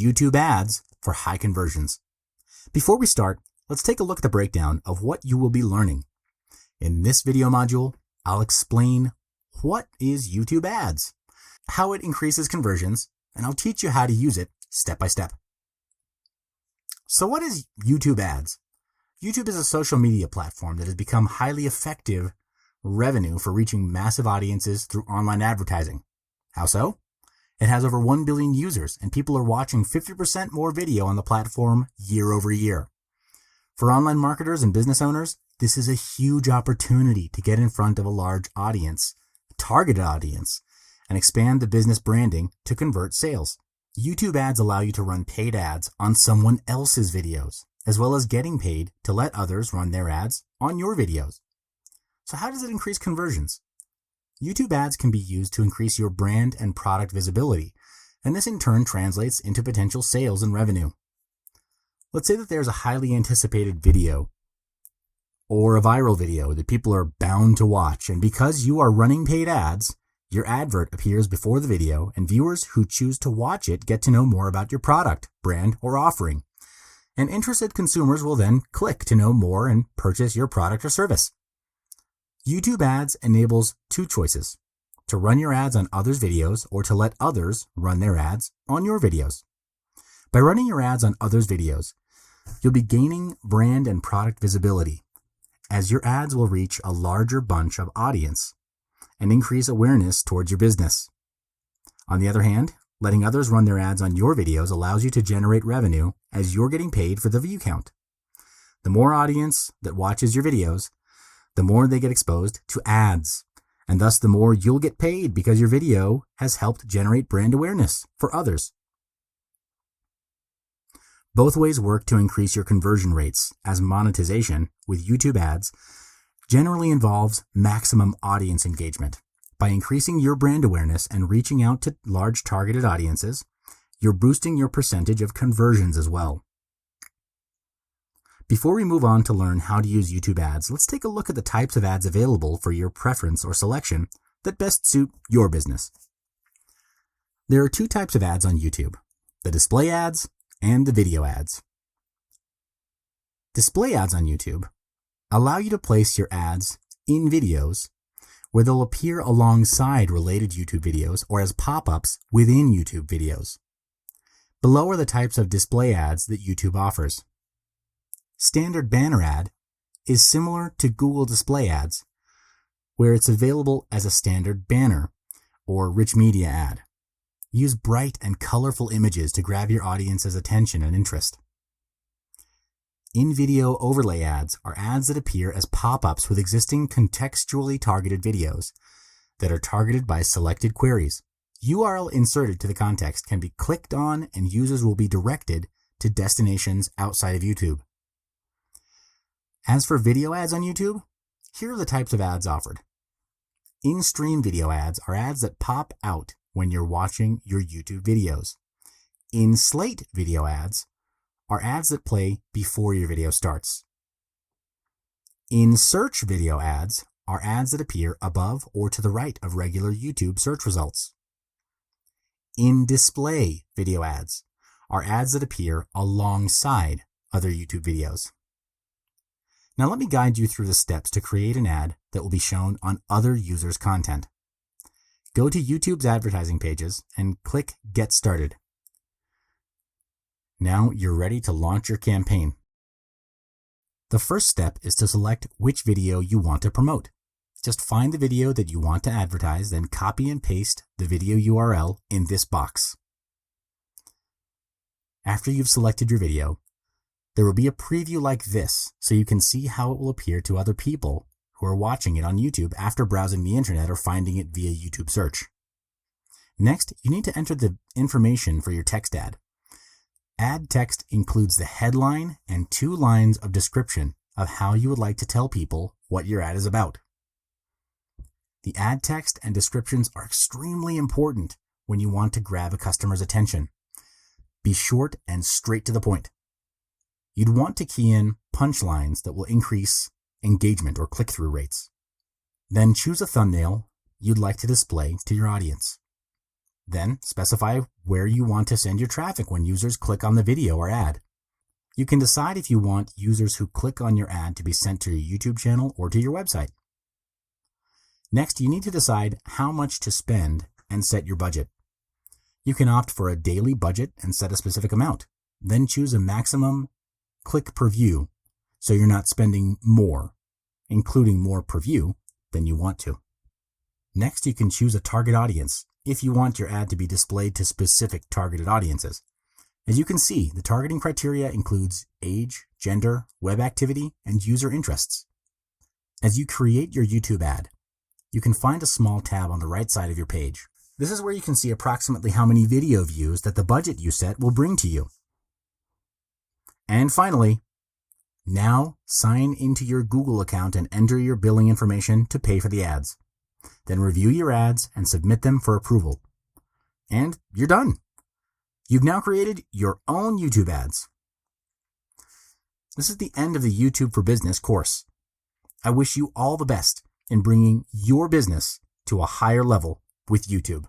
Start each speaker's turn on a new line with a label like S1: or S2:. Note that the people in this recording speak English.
S1: YouTube ads for high conversions. Before we start, let's take a look at the breakdown of what you will be learning. In this video module, I'll explain what is YouTube ads, how it increases conversions, and I'll teach you how to use it step by step. So what is YouTube ads? YouTube is a social media platform that has become highly effective revenue for reaching massive audiences through online advertising. How so? It has over 1 billion users, and people are watching 50% more video on the platform year over year. For online marketers and business owners, this is a huge opportunity to get in front of a large audience, a targeted audience, and expand the business branding to convert sales. YouTube ads allow you to run paid ads on someone else's videos, as well as getting paid to let others run their ads on your videos. So how does it increase conversions? YouTube ads can be used to increase your brand and product visibility, and this in turn translates into potential sales and revenue. Let's say that there's a highly anticipated video or a viral video that people are bound to watch, and because you are running paid ads, your advert appears before the video, and viewers who choose to watch it get to know more about your product, brand, or offering. And interested consumers will then click to know more and purchase your product or service. YouTube ads enables two choices: to run your ads on others' videos or to let others run their ads on your videos. By running your ads on others' videos, you'll be gaining brand and product visibility, as your ads will reach a larger bunch of audience and increase awareness towards your business. On the other hand, letting others run their ads on your videos allows you to generate revenue as you're getting paid for the view count. The more audience that watches your videos, the more they get exposed to ads, and thus the more you'll get paid because your video has helped generate brand awareness for others. Both ways work to increase your conversion rates, as monetization with YouTube ads generally involves maximum audience engagement. By increasing your brand awareness and reaching out to large targeted audiences, you're boosting your percentage of conversions as well. Before we move on to learn how to use YouTube ads, let's take a look at the types of ads available for your preference or selection that best suit your business. There are two types of ads on YouTube: the display ads and the video ads. Display ads on YouTube allow you to place your ads in videos where they'll appear alongside related YouTube videos or as pop-ups within YouTube videos. Below are the types of display ads that YouTube offers. Standard banner ad is similar to Google display ads, where it's available as a standard banner or rich media ad. Use bright and colorful images to grab your audience's attention and interest. In-video overlay ads are ads that appear as pop-ups with existing contextually targeted videos that are targeted by selected queries. URL inserted to the context can be clicked on, and users will be directed to destinations outside of YouTube. As for video ads on YouTube, here are the types of ads offered. In-stream video ads are ads that pop out when you're watching your YouTube videos. In-slate video ads are ads that play before your video starts. In-search video ads are ads that appear above or to the right of regular YouTube search results. In-display video ads are ads that appear alongside other YouTube videos. Now let me guide you through the steps to create an ad that will be shown on other users' content. Go to YouTube's advertising pages and click Get Started. Now you're ready to launch your campaign. The first step is to select which video you want to promote. Just find the video that you want to advertise, then copy and paste the video URL in this box. After you've selected your video, there will be a preview like this, so you can see how it will appear to other people who are watching it on YouTube after browsing the internet or finding it via YouTube search. Next, you need to enter the information for your text ad. Ad text includes the headline and 2 lines of description of how you would like to tell people what your ad is about. The ad text and descriptions are extremely important when you want to grab a customer's attention. Be short and straight to the point. You'd want to key in punchlines that will increase engagement or click-through rates. Then choose a thumbnail you'd like to display to your audience. Then specify where you want to send your traffic when users click on the video or ad. You can decide if you want users who click on your ad to be sent to your YouTube channel or to your website. Next, you need to decide how much to spend and set your budget. You can opt for a daily budget and set a specific amount. Then choose a maximum click per view so you're not spending more, including more per view, than you want to. Next, you can choose a target audience if you want your ad to be displayed to specific targeted audiences. As you can see, the targeting criteria includes age, gender, web activity, and user interests. As you create your YouTube ad, you can find a small tab on the right side of your page. This is where you can see approximately how many video views that the budget you set will bring to you. And finally, now sign into your Google account and enter your billing information to pay for the ads. Then review your ads and submit them for approval. And you're done. You've now created your own YouTube ads. This is the end of the YouTube for Business course. I wish you all the best in bringing your business to a higher level with YouTube.